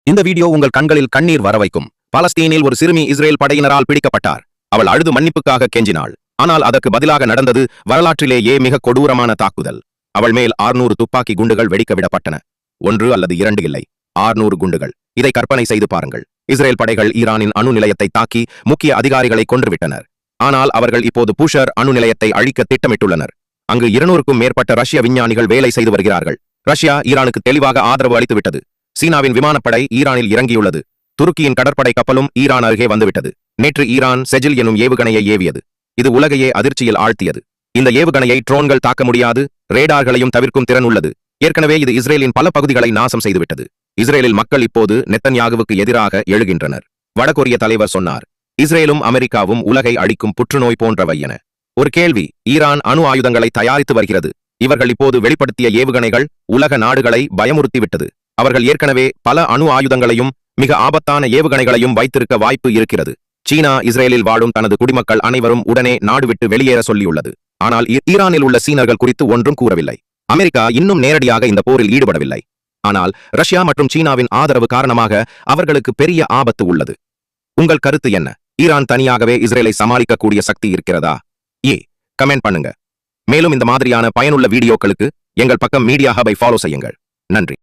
இந்த வீடியோ உங்கள் கண்களில் கண்ணீர் வரவைக்கும். பாலஸ்தீனில் ஒரு சிறுமி இஸ்ரேல் படையினரால் பிடிக்கப்பட்டார். அவள் அழுது மன்னிப்புக்காக கெஞ்சினாள். ஆனால் அதற்கு பதிலாக நடந்தது வரலாற்றிலேயே மிக கொடூரமான தாக்குதல். அவள் மேல் 600 துப்பாக்கி குண்டுகள் வெடிக்க விடப்பட்டன. 1 அல்லது 2 இல்லை, 600 குண்டுகள். இதை கற்பனை செய்து பாருங்கள். இஸ்ரேல் படைகள் ஈரானின் அணு நிலையத்தை தாக்கி முக்கிய அதிகாரிகளை கொன்றுவிட்டனர். ஆனால் அவர்கள் இப்போது புஷர் அணு நிலையத்தை அழிக்க திட்டமிட்டுள்ளனர். அங்கு 200க்கும் மேற்பட்ட ரஷ்ய விஞ்ஞானிகள் வேலை செய்து வருகிறார்கள். ரஷ்யா ஈரானுக்கு தெளிவாக ஆதரவு அளித்துவிட்டது. சீனாவின் விமானப்படை ஈரானில் இறங்கியுள்ளது. துருக்கியின் கடற்படை கப்பலும் ஈரான் அருகே வந்துவிட்டது. நேற்று ஈரான் செஜில் எனும் ஏவுகணையை ஏவியது. இது உலகையே அதிர்ச்சியில் ஆழ்த்தியது. இந்த ஏவுகணையை ட்ரோன்கள் தாக்க முடியாது, ரேடார்களையும் தவிர்க்கும் திறன் உள்ளது. ஏற்கனவே இது இஸ்ரேலின் பல பகுதிகளை நாசம் செய்துவிட்டது. இஸ்ரேலில் மக்கள் இப்போது நெத்தன்யாகுவுக்கு எதிராக எழுகின்றனர். வடகொரிய தலைவர் சொன்னார், இஸ்ரேலும் அமெரிக்காவும் உலகை அழிக்கும் புற்றுநோய் போன்றவை என. ஒரு கேள்வி, ஈரான் அணு ஆயுதங்களை தயாரித்து வருகிறது. இவர்கள் இப்போது வெளிப்படுத்திய ஏவுகணைகள் உலக நாடுகளை பயமுறுத்திவிட்டது. அவர்கள் ஏற்கனவே பல அணு ஆயுதங்களையும் மிக ஆபத்தான ஏவுகணைகளையும் வைத்திருக்க வாய்ப்பு இருக்கிறது. சீனா இஸ்ரேலில் வாழும் தனது குடிமக்கள் அனைவரும் உடனே நாடு விட்டு வெளியேற சொல்லியுள்ளது. ஆனால் ஈரானில் உள்ள சீனர்கள் குறித்து ஒன்றும் கூறவில்லை. அமெரிக்கா இன்னும் நேரடியாக இந்த போரில் ஈடுபடவில்லை. ஆனால் ரஷ்யா மற்றும் சீனாவின் ஆதரவு காரணமாக அவர்களுக்கு பெரிய ஆபத்து உள்ளது. உங்கள் கருத்து என்ன? ஈரான் தனியாகவே இஸ்ரேலை சமாளிக்கக்கூடிய சக்தி இருக்கிறதா? கமெண்ட் பண்ணுங்க. மேலும் இந்த மாதிரியான பயனுள்ள வீடியோக்களுக்கு எங்கள் பக்கம் மீடியா ஹபை ஃபாலோ செய்யுங்கள். நன்றி.